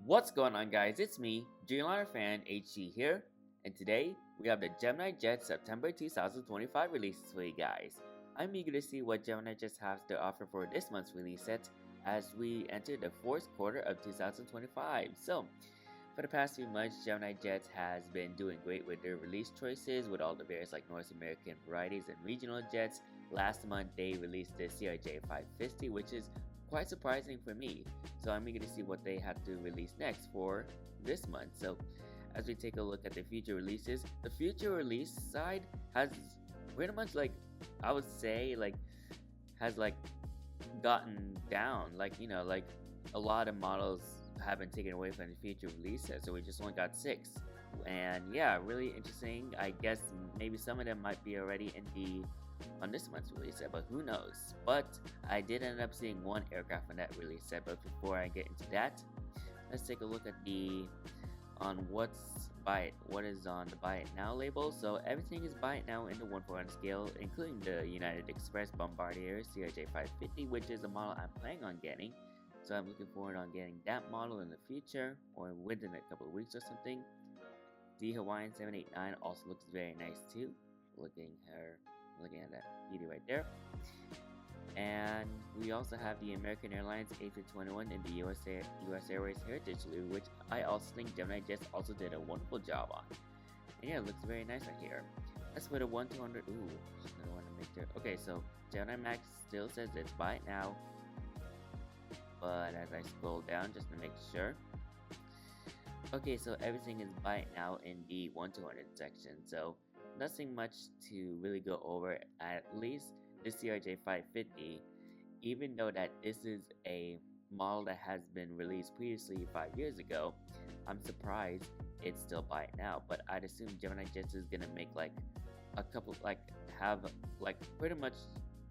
What's going on, guys? It's me, Dreamliner Fan HG here, and today we have the GeminiJets September 2025 releases for you guys. I'm eager to see what GeminiJets has to offer for this month's release set as we enter the fourth quarter of 2025. So, for the past few months, GeminiJets has been doing great with their release choices with all the various like North American varieties and regional jets. Last month, they released the CRJ 550, which is quite surprising for me. So I'm eager to see what they have to release next for this month. So as we take a look at the future releases, the future release side has pretty much I would say has gotten down. Like a lot of models have been taken away from the future releases, so we just only got 6. And yeah, really interesting. I guess maybe some of them might be already on this month's release set, but who knows. But I did end up seeing one aircraft on that release set. But before I get into that, let's take a look at what is on the buy it now label. So everything is buy it now in the 1-for-1 scale, including the United Express Bombardier CRJ 550, which is a model I'm planning on getting. So I'm looking forward on getting that model in the future or within a couple of weeks or something. The Hawaiian 789 also looks very nice too. Looking at that beauty right there. And we also have the American Airlines A321 in the US Airways Heritage Blue, which I also think GeminiJets also did a wonderful job on. And yeah, it looks very nice right here. That's for the 1-200. Ooh, I don't want to make there. Okay, so Gemini Max still says it's buy it now. But as I scroll down just to make sure. Okay, so everything is buy it now in the 1-200 section. So nothing much to really go over, at least the CRJ 550, even though that this is a model that has been released previously 5 years ago. I'm surprised it's still buy it now, but I'd assume GeminiJets is gonna make have pretty much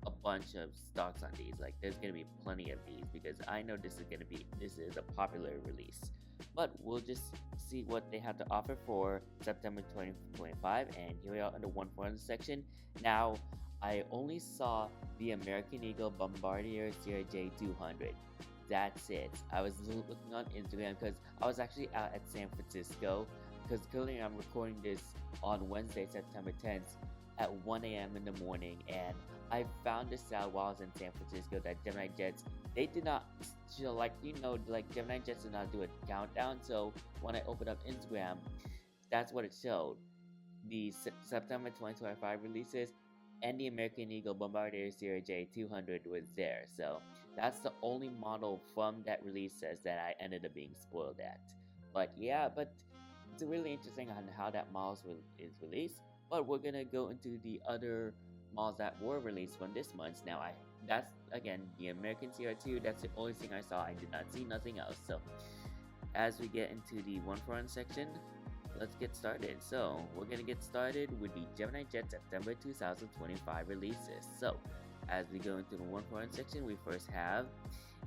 a bunch of stocks on these. Like there's gonna be plenty of these because I know this is a popular release. But we'll just see what they have to offer for September 2025, and here we are in the 1-for-1 section. Now, I only saw the American Eagle Bombardier CRJ 200. That's it. I was looking on Instagram because I was actually out at San Francisco, because currently I'm recording this on Wednesday, September 10th at 1 a.m. in the morning, and I found this out while I was in San Francisco that GeminiJets, they did not GeminiJets did not do a countdown. So when I opened up Instagram, that's what it showed. The September 2025 releases and the American Eagle Bombardier CRJ 200 was there. So that's the only model from that release says that I ended up being spoiled at. But yeah, it's really interesting on how that model is released. But we're gonna go into the other models that were released from this month. Now, that's again the American CR2. That's the only thing I saw. I did not see nothing else. So, as we get into the 1-for-1 section, let's get started. So, we're gonna get started with the GeminiJets September 2025 releases. So, as we go into the 1-for-1 section, we first have,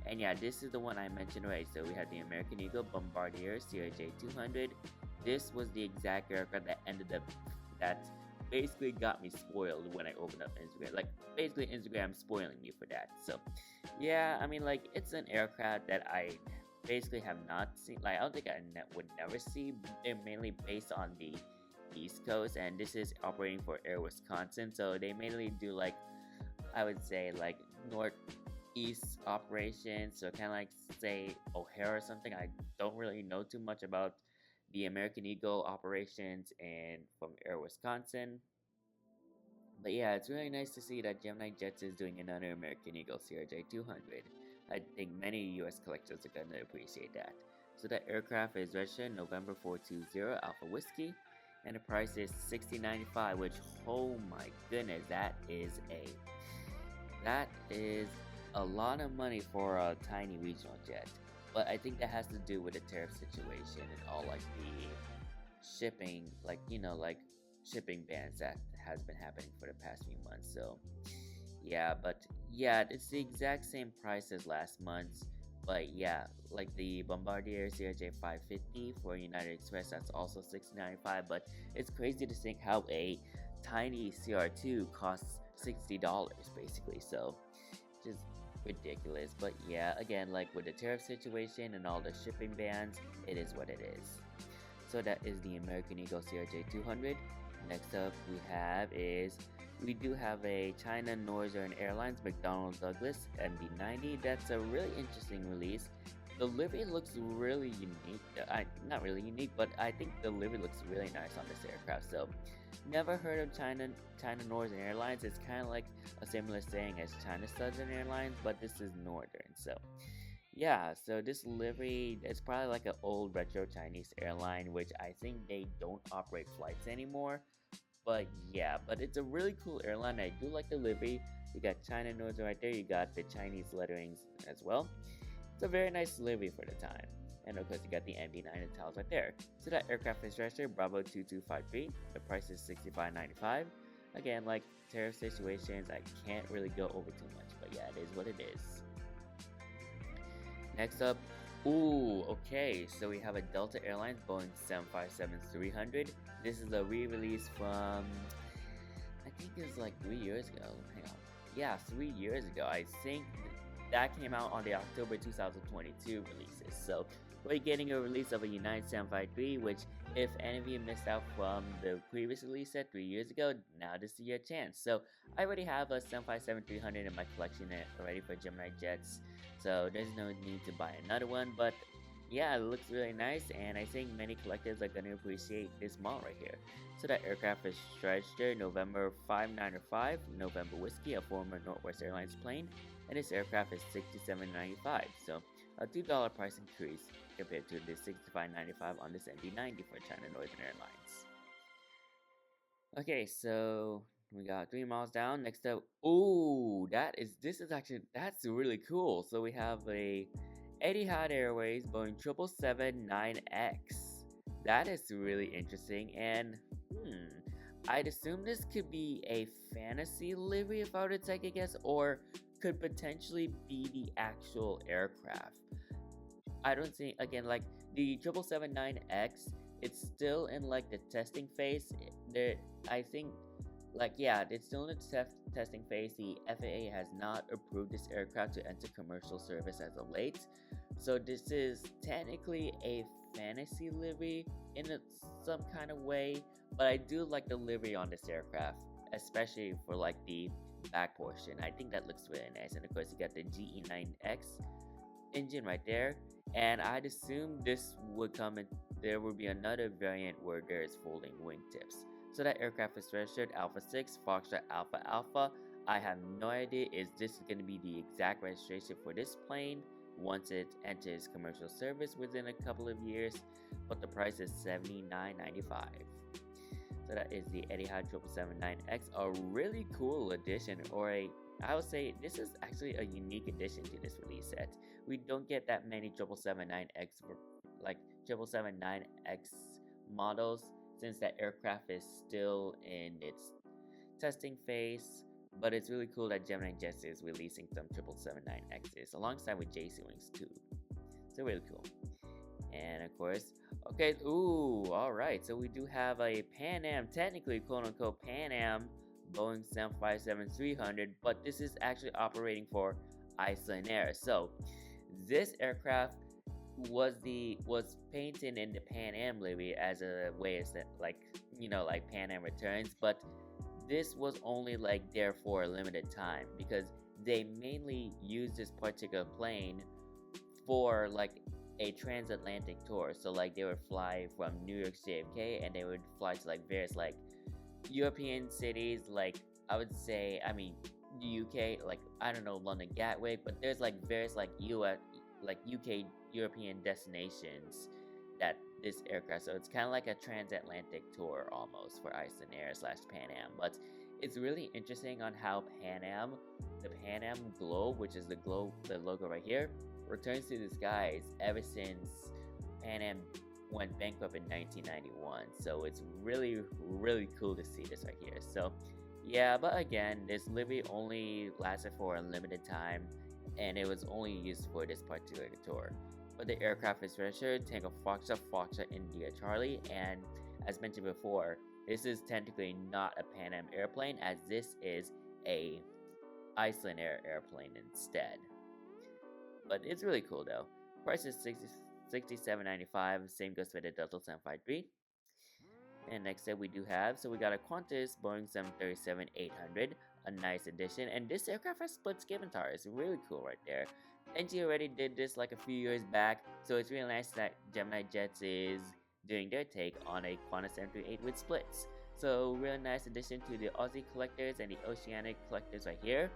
and yeah, this is the one I mentioned already. So we have the American Eagle Bombardier CRJ 200. This was the exact aircraft that basically got me spoiled when I opened up Instagram. Basically Instagram spoiling me for that. So yeah, I mean, it's an aircraft that I basically have not seen. I don't think I would never see. They're mainly based on the East Coast, and this is operating for Air Wisconsin. So they mainly do I would say northeast operations. So kind of say O'Hare or something. I don't really know too much about the American Eagle operations and from Air Wisconsin. But yeah, it's really nice to see that GeminiJets is doing another American Eagle CRJ 200. I think many US collectors are gonna appreciate that. So that aircraft is registered November 420 Alpha Whiskey, and the price is $60.95, which, oh my goodness, that is a lot of money for a tiny regional jet. But I think that has to do with the tariff situation and all the shipping, shipping bans that has been happening for the past few months. So yeah, but yeah, it's the exact same price as last month. But yeah, like the Bombardier CRJ 550 for United Express, that's also $60.95. But it's crazy to think how a tiny CR2 costs $60 basically. So just ridiculous. But yeah, again, like with the tariff situation and all the shipping bans, it is what it is. So that is the American Eagle CRJ200. Next up we do have a China Northern Airlines McDonnell Douglas MD-90. That's a really interesting release. The livery looks really unique. Not really unique, but I think the livery looks really nice on this aircraft. So, never heard of China Northern Airlines. It's kind of like a similar saying as China Southern Airlines, but this is Northern. So, yeah. So this livery is probably like an old retro Chinese airline, which I think they don't operate flights anymore. But yeah, but it's a really cool airline. I do like the livery. You got China Northern right there. You got the Chinese letterings as well. It's a very nice livery for the time. And of course, you got the MD-9 and towels right there. So that aircraft is registered Bravo 2253. The price is $65.95. Again, like tariff situations, I can't really go over too much, but yeah, it is what it is. Next up, okay, so we have a Delta Airlines Boeing 757-300. This is a re-release from, I think it was like 3 years ago. Hang on. Yeah, 3 years ago. I think that came out on the October 2022 releases. So we're getting a release of a United 753, which if any of you missed out from the previous release set 3 years ago, now this is your chance. So I already have a 757-300 in my collection already for GeminiJets, so there's no need to buy another one, but yeah, it looks really nice, and I think many collectors are going to appreciate this model right here. So that aircraft is registered November 5905, November Whiskey, a former Northwest Airlines plane, and this aircraft is $67.95, so a $2 price increase compared to the $65.95 on this MD-90 for China Northern Airlines. Okay, so we got 3 miles down. Next up, that's really cool. So we have a Etihad Airways Boeing 777-9X. That is really interesting, and I'd assume this could be a fantasy livery if I were to take a guess, or could potentially be the actual aircraft. I don't think, again, like the 777-9X, it's still in like the testing phase. I think, like, yeah, it's still in the testing phase. The FAA has not approved this aircraft to enter commercial service as of late. So this is technically a fantasy livery in some kind of way, but I do like the livery on this aircraft, especially for like the back portion. I think that looks really nice. And of course, you got the GE9X engine right there, and I'd assume this would come in. There would be another variant where there's folding wingtips. So that aircraft is registered Alpha 6 Foxtrot Alpha Alpha. I have no idea if this is going to be the exact registration for this plane once it enters commercial service within a couple of years, but the price is $79.95. So that is the Etihad 777-9X, a really cool addition, or I would say this is actually a unique addition to this release set. We don't get that many 777-9X, like 777-9X models, since that aircraft is still in its testing phase. But it's really cool that GeminiJets is releasing some 777-9Xs alongside with JC Wings too. So really cool. And of course, okay, alright, so we do have a Pan Am, technically quote-unquote Pan Am Boeing 757-300, but this is actually operating for Icelandair. So this aircraft was painted in the Pan Am livery as a way of, like, like Pan Am returns, but this was only like there for a limited time because they mainly used this particular plane for like a transatlantic tour. So like they would fly from New York JFK and they would fly to like various like European cities, like I would say, I mean the UK, like I don't know, London Gatwick, but there's like various like UK European destinations that this aircraft, so it's kind of like a transatlantic tour almost for Icelandair / Pan Am. But it's really interesting on how the Pan Am globe, which is the logo right here, returns to the skies ever since Pan Am went bankrupt in 1991. So it's really, really cool to see this right here. So yeah, but again, this livery only lasted for a limited time, and it was only used for this particular tour. But the aircraft is registered Tango Foxtrot India Charlie, and as mentioned before, this is technically not a Pan Am airplane, as this is a Icelandair airplane instead. but it's really cool though. Price is $67.95. Same goes for the Delta 753. And next up we do have, so we got a Qantas Boeing 737-800, a nice addition. And this aircraft has split skin tires, really cool right there. NG already did this like a few years back, so it's really nice that GeminiJets is doing their take on a Qantas 738 with splits. So really nice addition to the Aussie collectors and the Oceanic collectors right here.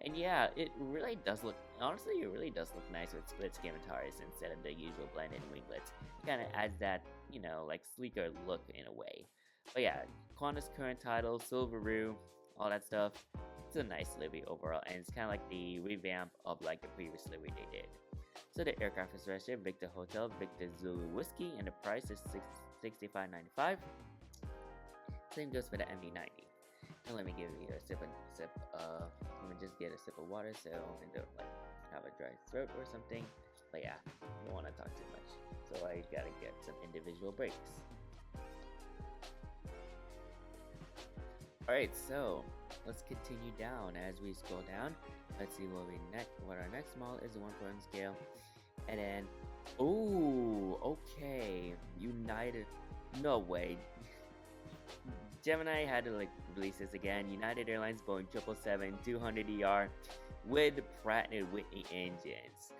And yeah, it really does look, honestly, it really does look nice with split skin tires instead of the usual blended winglets. It kind of adds that, you know, like sleeker look in a way. But yeah, Qantas current title, Silveroo, all that stuff. It's a nice livery overall, and it's kind of like the revamp of like the previous livery they did. So the aircraft is registered Victor Hotel, Victor Zulu Whiskey, and the price is $65.95. Same goes for the MD-90. And let me give you a sip. Let me just get a sip of water so I don't like have a dry throat or something. But yeah, I don't want to talk too much, so I gotta get some individual breaks. Alright, so let's continue down. As we scroll down, let's see what our next model is, the 1 point scale. And then, oh, okay, United, no way. Gemini had to like release this again. United Airlines Boeing 777-200ER with Pratt & Whitney engines.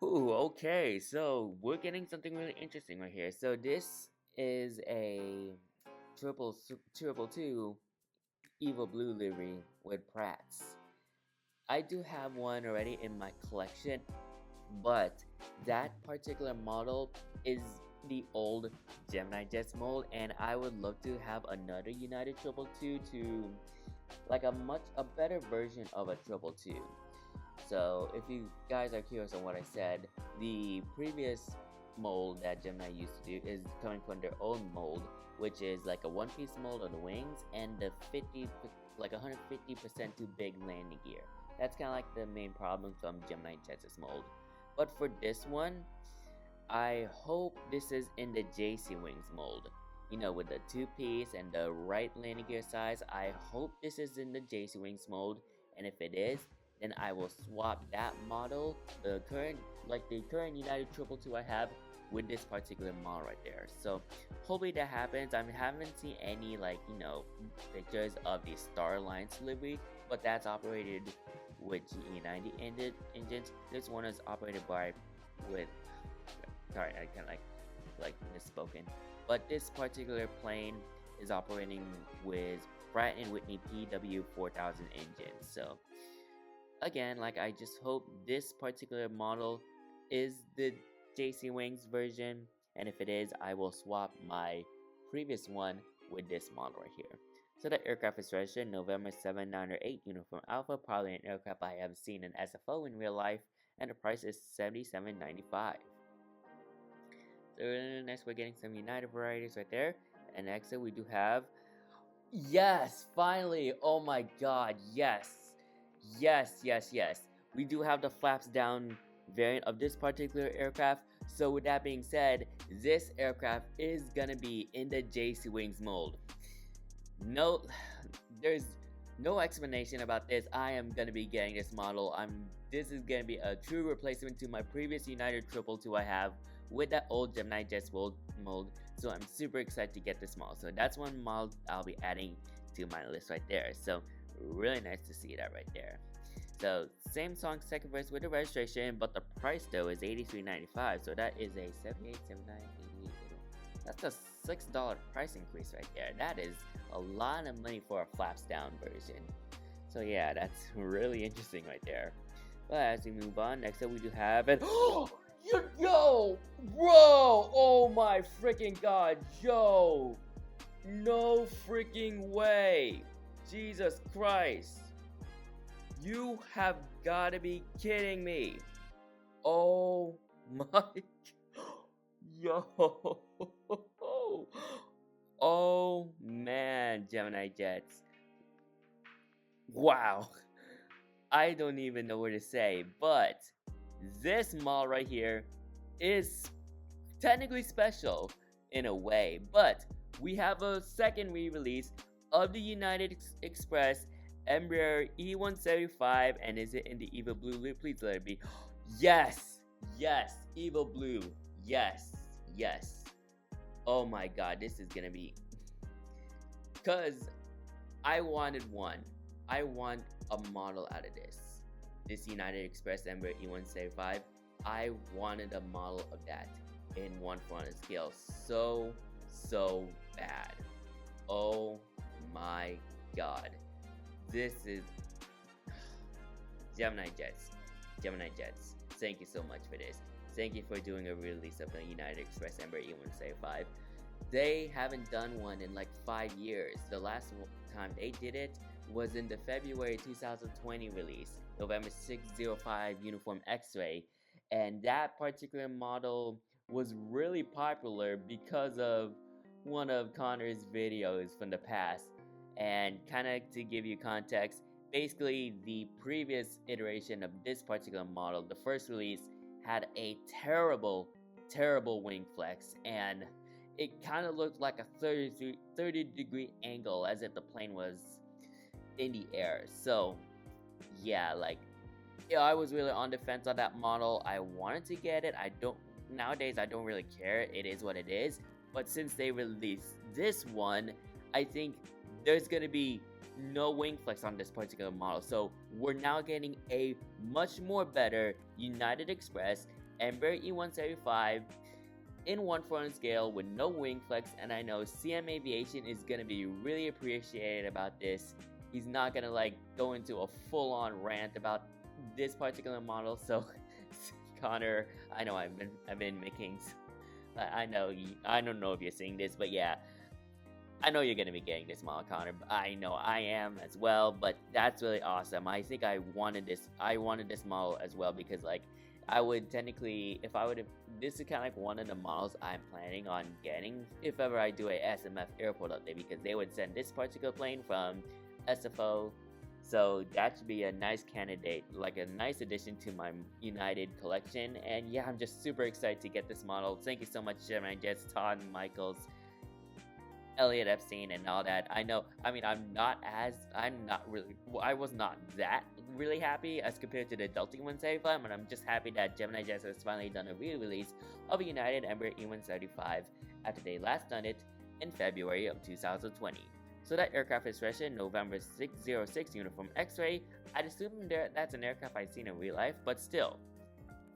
Ooh, okay, so we're getting something really interesting right here. So this is a 222 Evil Blue livery with Pratt's. I do have one already in my collection, but that particular model is the old GeminiJets mold, and I would love to have another United 222 to like a better version of a 222. So if you guys are curious on what I said, the previous mold that Gemini used to do is coming from their own mold, which is like a one-piece mold on the wings and the 150% too big landing gear. That's kind of like the main problem from GeminiJets' mold. But for this one, I hope this is in the JC Wings mold. You know, with the 2-piece and the right landing gear size, I hope this is in the JC Wings mold. And if it is, then I will swap that model, the current United 222 I have, with this particular model right there. So hopefully that happens. I haven't seen any pictures of the Star Alliance livery, but that's operated with GE90 engines. This one is operated with sorry, I kind of like misspoken. But this particular plane is operating with Pratt & Whitney PW4000 engines. So again, I just hope this particular model is the JC Wings version, and if it is, I will swap my previous one with this model right here. So the aircraft is registered November 7908 Uniform Alpha, probably an aircraft I have seen in SFO in real life, and the price is $77.95. So next we're getting some United varieties right there, and next up we do have, yes, finally, oh my god, yes, we do have the flaps down variant of this particular aircraft. So with that being said, this aircraft is gonna be in the JC Wings mold. No, there's no explanation about this. I am gonna be getting this model. This is gonna be a true replacement to my previous United 222 I have with that old GeminiJets mold. So I'm super excited to get this model. So that's one model I'll be adding to my list right there. So really nice to see that right there. So same song, second verse with the registration, but the price though is $83.95. So that is a $78, $79, $88. That's a $6 price increase right there. That is a lot of money for a flaps down version. So yeah, that's really interesting right there. But as we move on, next up we do have it. Yo, bro! Oh my freaking god, yo! No freaking way! Jesus Christ! You have gotta be kidding me! Oh my... Yo! Oh man, GeminiJets. Wow! I don't even know what to say, but this model right here is technically special in a way, but we have a second re-release of the United Express Embraer E175, and is it in the Evil Blue loop? Please let it be. Yes, yes, Evil Blue. Yes, yes. Oh my god, this is gonna be. Because I wanted one. I want a model out of this. This United Express Ember E175. I wanted a model of that in 1/400 scale so bad. Oh my god. This is Gemini Jets. Gemini Jets. Thank you so much for this. Thank you for doing a release of the United Express Ember E175. They haven't done one in like 5 years. The last time they did it was in the February 2020 release, November 605 Uniform X-Ray, and that particular model was really popular because of one of Connor's videos from the past. And kind of to give you context, basically the previous iteration of this particular model, the first release, had a terrible wing flex, and it kind of looked like a 30-degree angle as if the plane was in the air. So yeah, like, yeah, I was really on the fence on that model. I wanted to get it. Nowadays I don't really care. It is what it is. But since they released this one, I think there's gonna be no wing flex on this particular model. So we're now getting a much more better United Express Embraer E175 in 1/400 scale with no wing flex, and I know CM Aviation is gonna be really appreciated about this. He's not gonna like go into a full-on rant about this particular model. So Connor, I know I've been making. I don't know if you're seeing this, but yeah, I know you're gonna be getting this model, Connor. But I know I am as well. But that's really awesome. I think I wanted this. I wanted this model as well because like I would technically, if I would have, this is kind of like one of the models I'm planning on getting if ever I do a SMF airport update, because they would send this particular plane from SFO. So that should be a nice candidate, like a nice addition to my United collection. And yeah, I'm just super excited to get this model. Thank you so much, Gemini Jets, Todd Michaels, Elliot Epstein, and all that. I know, I mean, I was not that really happy as compared to the Delta E175, but I'm just happy that Gemini Jets has finally done a re-release of a United Embraer E175 after they last done it in February of 2020. So that aircraft is registered November 606 Uniform X-Ray. I'd assume that's an aircraft I've seen in real life, but still,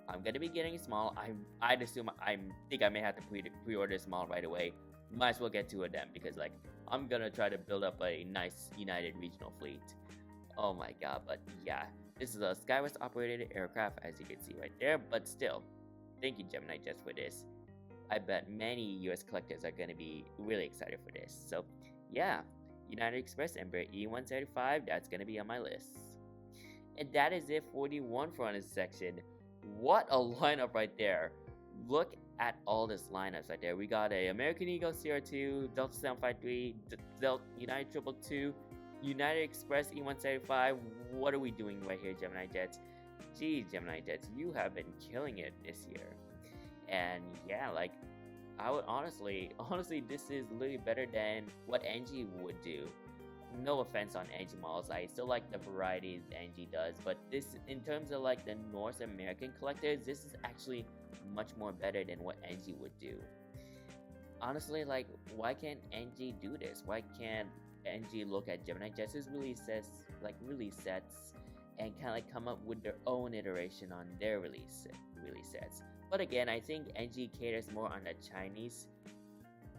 I'm gonna be getting small. I'd assume I think I may have to pre-order small right away. Might as well get two of them because like I'm gonna try to build up a nice United regional fleet. Oh my god, but yeah, this is a SkyWest operated aircraft as you can see right there, but still, thank you Gemini Jets for this. I bet many US collectors are gonna be really excited for this. So yeah, United Express Embraer E175, that's gonna be on my list. And that is it for the 1/400 section. What a lineup right there. Look at all this lineups right there. We got a American Eagle CR2, Delta 753, United 222, United Express E175. What are we doing right here, Gemini Jets? Geez, Gemini Jets, you have been killing it this year. And yeah, like, I would honestly, this is literally better than what NG would do. No offense on NG models, I still like the varieties NG does, but this, in terms of like the North American collectors, this is actually much more better than what NG would do. Honestly, like, why can't NG do this? Why can't NG look at Gemini Jets' release sets, and kind of like come up with their own iteration on their release sets? But again, I think NG caters more on the Chinese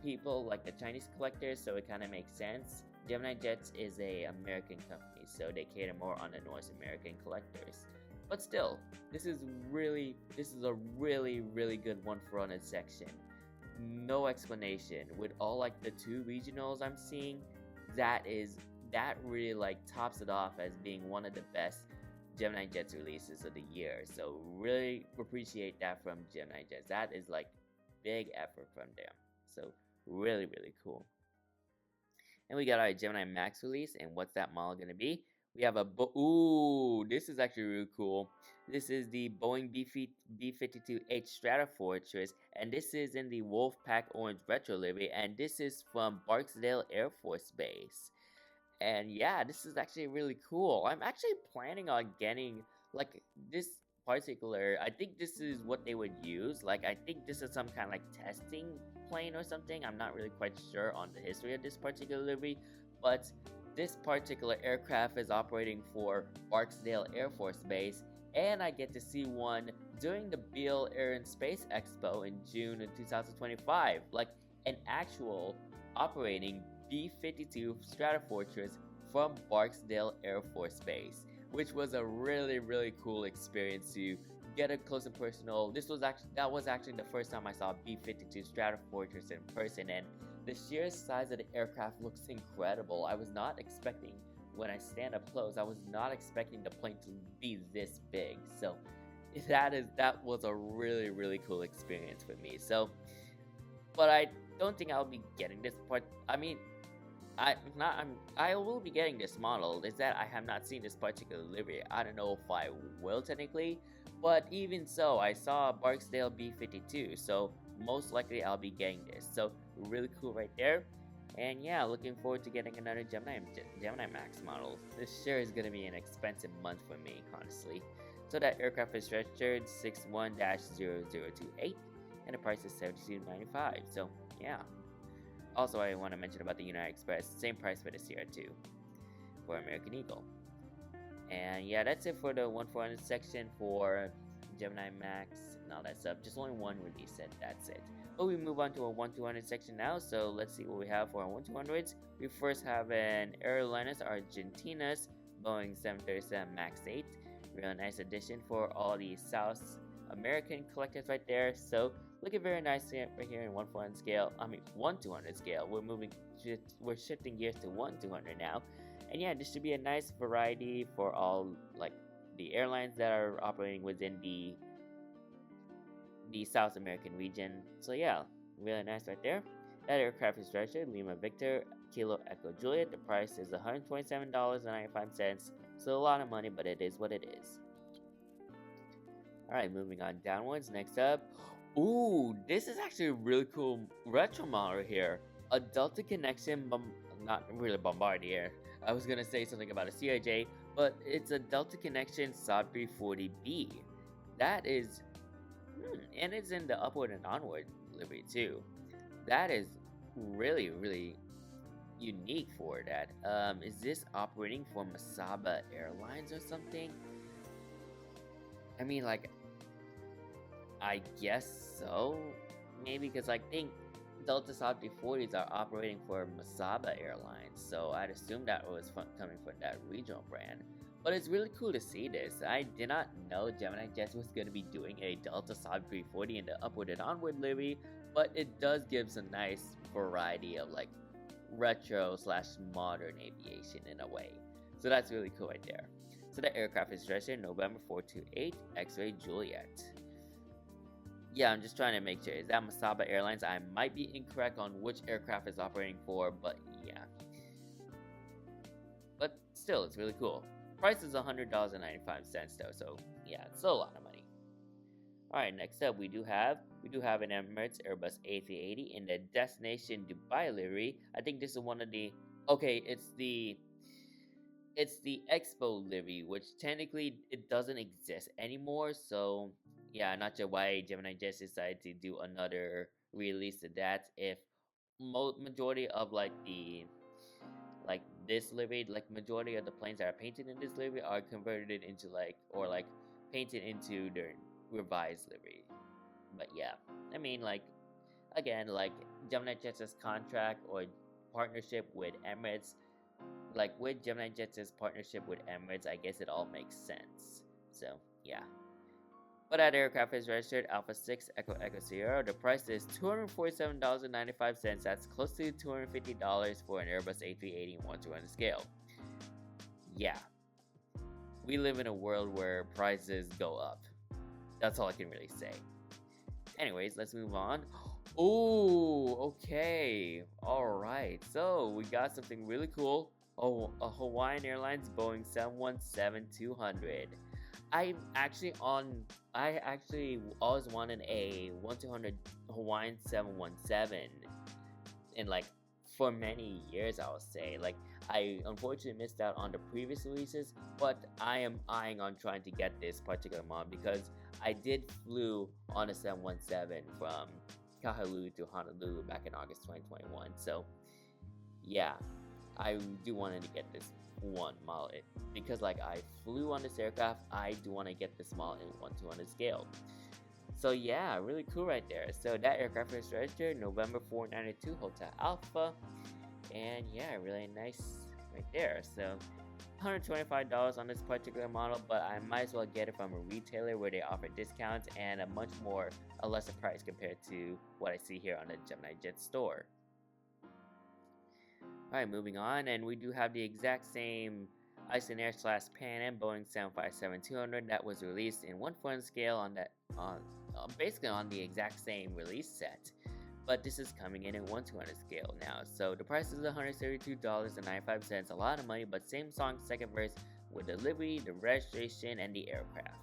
people, like the Chinese collectors, so it kind of makes sense. Gemini Jets is a American company, so they cater more on the North American collectors. But still, this is a really good 1/400 section. No explanation. With all like the two regionals I'm seeing, that really like tops it off as being one of the best Gemini Jets releases of the year. So really appreciate that from Gemini Jets. That is like big effort from them. So really cool. And we got our Gemini Max release, and what's that model gonna be? We have ooh, this is actually really cool. This is the Boeing B-52H Stratofortress, and this is in the Wolfpack Orange Retro livery, and this is from Barksdale Air Force Base. And yeah, this is actually really cool. I'm actually planning on getting like this particular, I think this is what they would use. Like, I think this is some kind of like testing plane or something. I'm not really quite sure on the history of this particular livery, but this particular aircraft is operating for Barksdale Air Force Base, and I get to see one during the Beale Air and Space Expo in June of 2025, like an actual operating B-52 Stratofortress from Barksdale Air Force Base, which was a really cool experience to get a close and personal. That was actually the first time I saw a B-52 Stratofortress in person, and the sheer size of the aircraft looks incredible. I was not expecting, when I stand up close, I was not expecting the plane to be this big. So that was a really cool experience for me. So, but I don't think I'll be getting this part. I mean, I will be getting this model. Is that I have not seen this particular livery. I don't know if I will technically, but even so, I saw Barksdale B-52, so most likely I'll be getting this. So really cool right there. And yeah, looking forward to getting another Gemini Max model. This sure is gonna be an expensive month for me, honestly. So that aircraft is registered 61-0028, and the price is $72.95. So yeah. Also, I want to mention about the United Express, same price for the CR2 for American Eagle. And yeah, that's it for the 1-400 section for Gemini Max and all that stuff. Just only one release set, that's it. But we move on to a 1-200 section now, so let's see what we have for our 1-200s. We first have an Aerolíneas Argentinas Boeing 737 MAX 8. Real nice addition for all the South American collectors right there. So looking very nice right here in 1-400 scale. I mean 1-200 scale. We're shifting gears to 1-200 now. And yeah, this should be a nice variety for all like the airlines that are operating within the South American region. So yeah, really nice right there. That aircraft is registered Lima Victor Kilo Echo Juliet. The price is $127.95. So a lot of money, but it is what it is. Alright, moving on downwards. Next up, ooh, this is actually a really cool retro model here. A Delta Connection, not really Bombardier. I was gonna say something about a CRJ, but it's a Delta Connection Saab 340B. That is, and it's in the upward and onward livery too. That is really unique for that. Is this operating for Masaba Airlines or something? I mean, like, I guess so. Maybe because I think Delta Saab 340s are operating for Masaba Airlines, so I'd assume that was coming from that regional brand. But it's really cool to see this. I did not know GeminiJets was going to be doing a Delta Saab 340 in the upward and onward livery, but it does give some nice variety of like retro / modern aviation in a way. So that's really cool right there. So the aircraft is registered November 428 X-Ray Juliet. Yeah, I'm just trying to make sure. Is that Masaba Airlines? I might be incorrect on which aircraft is operating for, but yeah. But still, it's really cool. Price is $100.95 though, so yeah, it's still a lot of money. Alright, next up we do have an Emirates Airbus A380 in the Destination Dubai livery. I think this is one of the it's the Expo livery, which technically it doesn't exist anymore, so yeah, not sure why GeminiJets decided to do another release of that if majority of this livery, like majority of the planes that are painted in this livery are converted into painted into their revised livery. But yeah, I mean, like, again, like GeminiJets' contract or partnership with Emirates, like with GeminiJets' partnership with Emirates, I guess it all makes sense. So yeah. But that aircraft is registered Alpha 6 Echo Echo Sierra. The price is $247.95. That's close to $250 for an Airbus A380 1-200 scale. Yeah. We live in a world where prices go up. That's all I can really say. Anyways, let's move on. Oh, okay. Alright. So, we got something really cool. Oh, a Hawaiian Airlines Boeing 717-200. I actually always wanted a 1-200 Hawaiian 717 in for many years, I would say. Like, I unfortunately missed out on the previous releases, but I am eyeing on trying to get this particular model because I did flew on a 717 from Kahului to Honolulu back in August 2021. So yeah, I do want to get this one model because like I flew on this aircraft. I do want to get this model in 1/200 scale. So yeah, really cool right there. So that aircraft is registered November 492 Hotel Alpha, and yeah, really nice right there. So $125 on this particular model, but I might as well get it from a retailer where they offer discounts and a lesser price compared to what I see here on the GeminiJets store. Alright, moving on, and we do have the exact same Icelandair / Pan Am Boeing 757-200 that was released in 1/4 scale on that basically on the exact same release set, but this is coming in 1/200 scale now. So the price is $132.95, a lot of money, but same song, second verse with the livery, the registration, and the aircraft.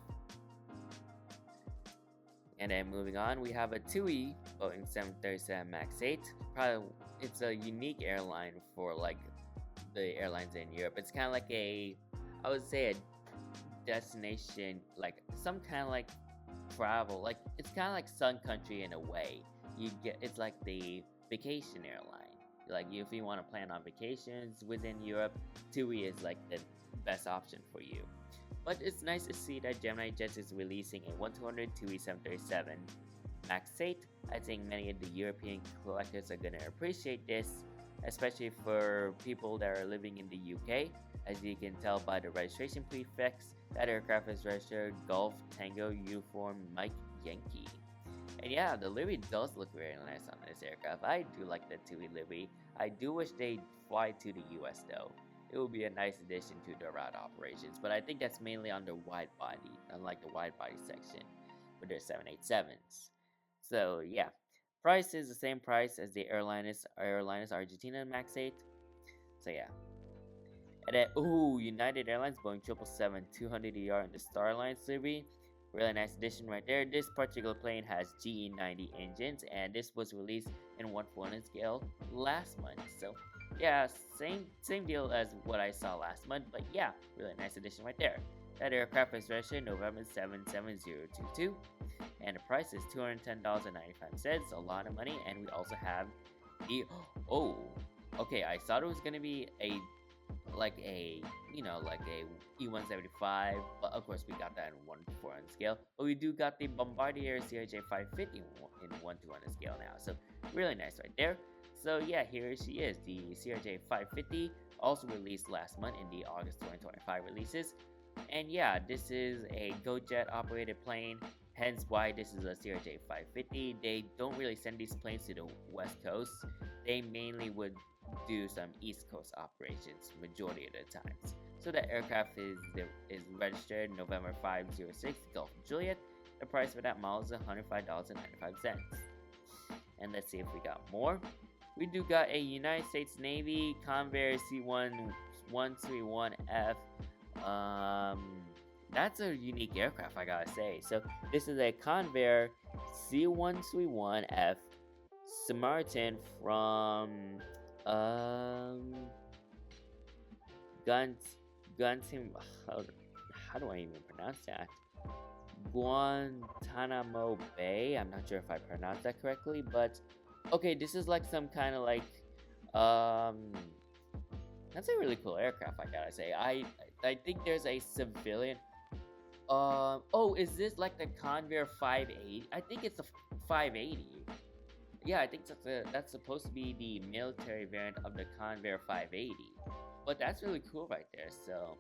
And then moving on, we have a TUI Boeing 737 MAX 8. Probably it's a unique airline for like the airlines in Europe. It's kind of like I would say a destination, like some kind of like travel, like it's kind of like Sun Country in a way. It's like the vacation airline. Like if you want to plan on vacations within Europe, TUI is like the best option for you. But it's nice to see that GeminiJets is releasing a 1/200 TUI 737 MAX 8. I think many of the European collectors are gonna appreciate this, especially for people that are living in the UK. As you can tell by the registration prefix, that aircraft is registered Golf Tango Uniform Mike Yankee. And yeah, the livery does look very nice on this aircraft. I do like the TUI livery. I do wish they'd fly to the US though. It would be a nice addition to their route operations, but I think that's mainly on their wide body, unlike the wide body section with their 787s. So yeah, price is the same price as the Airlines Argentina MAX 8. So yeah. And then, United Airlines Boeing 777-200ER in the Star Alliance livery. Really nice addition right there. This particular plane has GE90 engines, and this was released in 1/4 scale last month. So yeah, same deal as what I saw last month, but yeah, really nice addition right there. That aircraft is registered November 77022, and the price is $210.95, a lot of money. And we also have the okay, I thought it was gonna be a E175, but of course we got that in 1/4 scale. But we do got the Bombardier CRJ 550 in 1/2 scale now, so really nice right there. So yeah, here she is, the CRJ 550, also released last month in the August 2025 releases. And yeah, this is a GoJet operated plane, hence why this is a CRJ 550. They don't really send these planes to the West Coast. They mainly would do some East Coast operations majority of the times. So the aircraft is registered November 506 Gulf Juliet. The price for that model is $105.95. And let's see if we got more. We do got a United States Navy Convair C131F. That's a unique aircraft, I gotta say. So this is a Convair C131F Samaritan from how do I even pronounce that? Guantanamo Bay. I'm not sure if I pronounced that correctly, but okay, this is like some kind of like that's a really cool aircraft, I gotta say. I think there's a civilian is this like the Convair 580? I think it's a 580. Yeah, I think that's supposed to be the military variant of the Convair 580. But that's really cool right there. So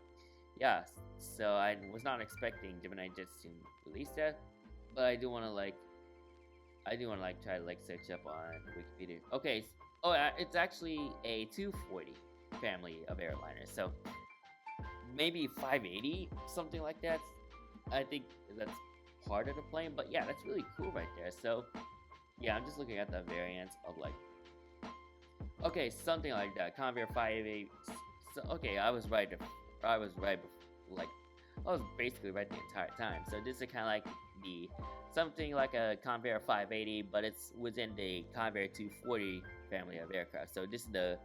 yeah, so I was not expecting GeminiJets to release that, but I do want to try to search up on Wikipedia. Okay, it's actually a 240 family of airliners. So maybe 580, something like that. I think that's part of the plane, but yeah, that's really cool right there. So yeah, I'm just looking at the variants of something like that. Convair 580. So, okay, I was right. I was basically right the entire time. So this is kind of like something like a Convair 580, but it's within the Convair 240 family of aircraft. So this is the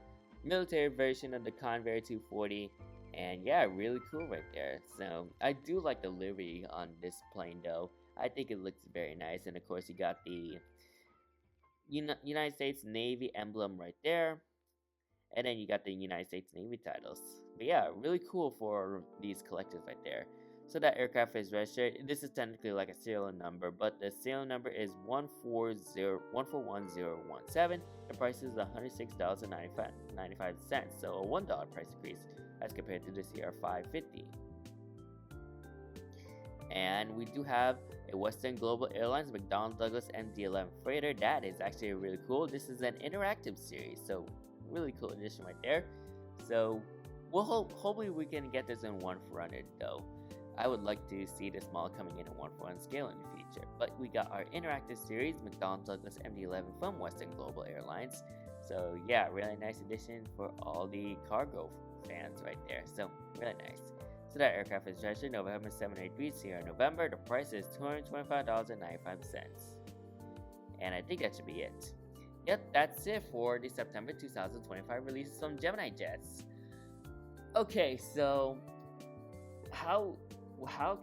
military version of the Convair 240. And yeah, really cool right there. So I do like the livery on this plane though. I think it looks very nice. And of course you got the United States Navy emblem right there. And then you got the United States Navy titles. But yeah, really cool for these collectors right there. So that aircraft is registered. This is technically like a serial number, but the serial number is 1411017. The price is $106.95, so a $1 price increase as compared to the CR550. And we do have a Western Global Airlines McDonnell Douglas MD-11 freighter. That is actually really cool. This is an interactive series, so really cool addition right there. So we'll hopefully we can get this in 1/400 though. I would like to see this model coming in a 1/400 scale in the future. But we got our interactive series McDonnell Douglas MD-11 from Western Global Airlines. So yeah, really nice addition for all the cargo fans right there. So really nice. So that aircraft is registered November 783 Sierra November. The price is $225.95. And I think that should be it. Yep, that's it for the September 2025 releases from GeminiJets. Okay, so how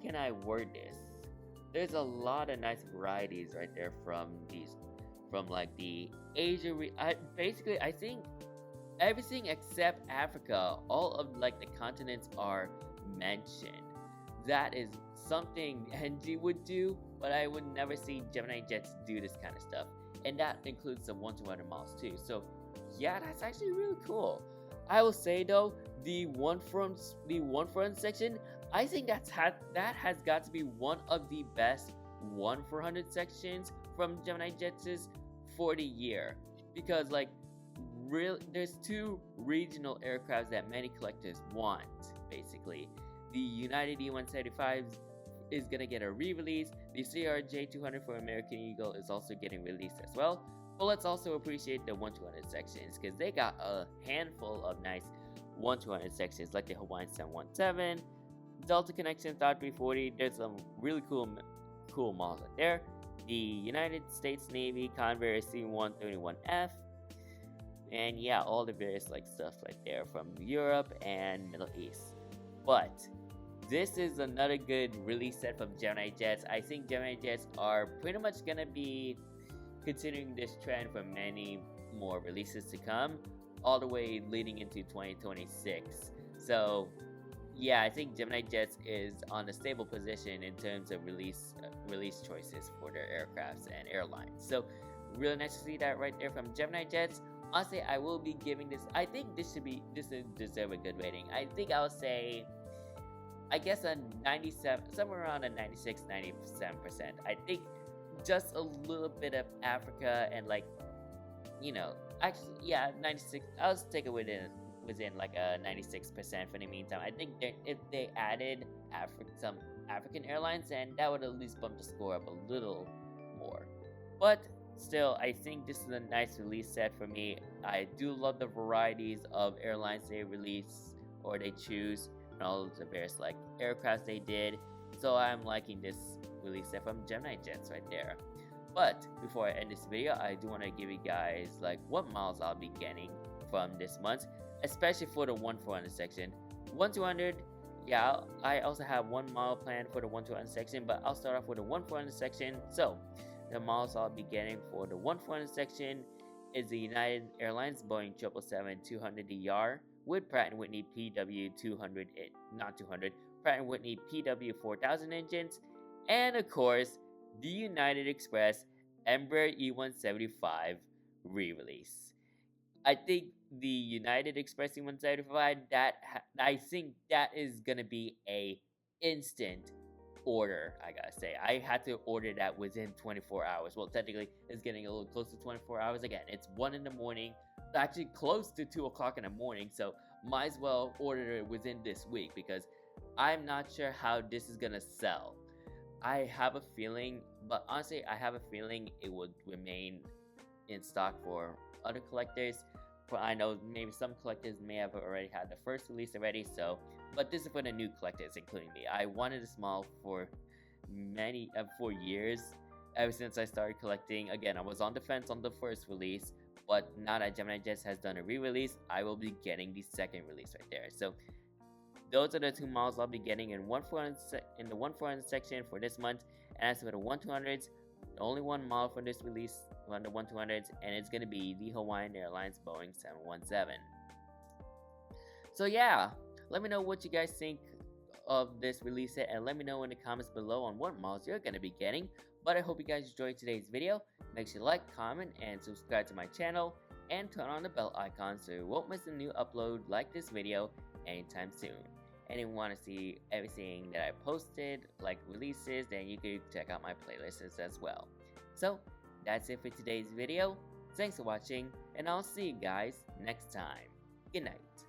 can I word this? There's a lot of nice varieties right there from like the Asia. I think everything except Africa, all of like the continents are mentioned. That is something NG would do, but I would never see GeminiJets do this kind of stuff. And that includes the 1-200 miles too. So yeah, that's actually really cool. I will say though, the one front section, I think that has got to be one of the best 1-400 sections from GeminiJets for the year, because like there's two regional aircrafts that many collectors want. Basically, the United E-175 is gonna get a re-release. The CRJ-200 for American Eagle is also getting released as well. But let's also appreciate the 1-200 sections, because they got a handful of nice 1-200 sections, like the Hawaiian 717, Delta Connection 340. There's some really cool models right there. The United States Navy Convair C-131F, and yeah, all the various like stuff right there from Europe and Middle East. But this is another good release set from GeminiJets. I think GeminiJets are pretty much gonna be continuing this trend for many more releases to come, all the way leading into 2026. So yeah, I think GeminiJets is on a stable position in terms of release choices for their aircrafts and airlines. So really nice to see that right there from GeminiJets. Honestly, I will be giving this. I think this deserve a good rating. I think I'll say, I guess a 97, somewhere around a 96, 97%. I think just a little bit of Africa and like, actually, yeah, 96. I'll take it within like a 96% for the meantime. I think if they added some African airlines, and that would at least bump the score up a little more. But still, I think this is a nice release set for me. I do love the varieties of airlines they release or they choose, and all of the various like aircrafts they did. So I'm liking this release set from GeminiJets right there. But before I end this video, I do want to give you guys like what miles I'll be getting from this month, especially for the 1-400 section. 1-200, yeah, I also have 1 mile planned for the 1-200 section, but I'll start off with the 1-400 section. So the miles I'll be getting for the 1-400 section is the United Airlines Boeing 777-200ER with Pratt & Whitney PW200, Pratt & Whitney PW4000 engines, and of course, the United Express Embraer E175 re-release. I think the United Express E175, I think that is gonna be a instant order. I gotta say, I had to order that within 24 hours. Well, technically, it's getting a little close to 24 hours. Again, it's 1 in the morning, actually close to 2 o'clock in the morning. So might as well order it within this week, because I'm not sure how this is gonna sell. I have a feeling, but honestly, I have a feeling it would remain in stock for other collectors. But I know maybe some collectors may have already had the first release already. So, but this is for the new collectors, including me. I wanted this model for years, ever since I started collecting. Again, I was on the fence on the first release, but now that GeminiJets has done a re-release, I will be getting the second release right there. So those are the two models I'll be getting in the 1-400 section for this month. And as for the 1-200s, the only one model for this release on the 1-200s, and it's going to be the Hawaiian Airlines Boeing 717. So yeah, let me know what you guys think of this release set, and let me know in the comments below on what models you're going to be getting. But I hope you guys enjoyed today's video. Make sure to like, comment, and subscribe to my channel, and turn on the bell icon so you won't miss a new upload like this video anytime soon. And if you want to see everything that I posted, like releases, then you can check out my playlists as well. So that's it for today's video. Thanks for watching, and I'll see you guys next time. Good night.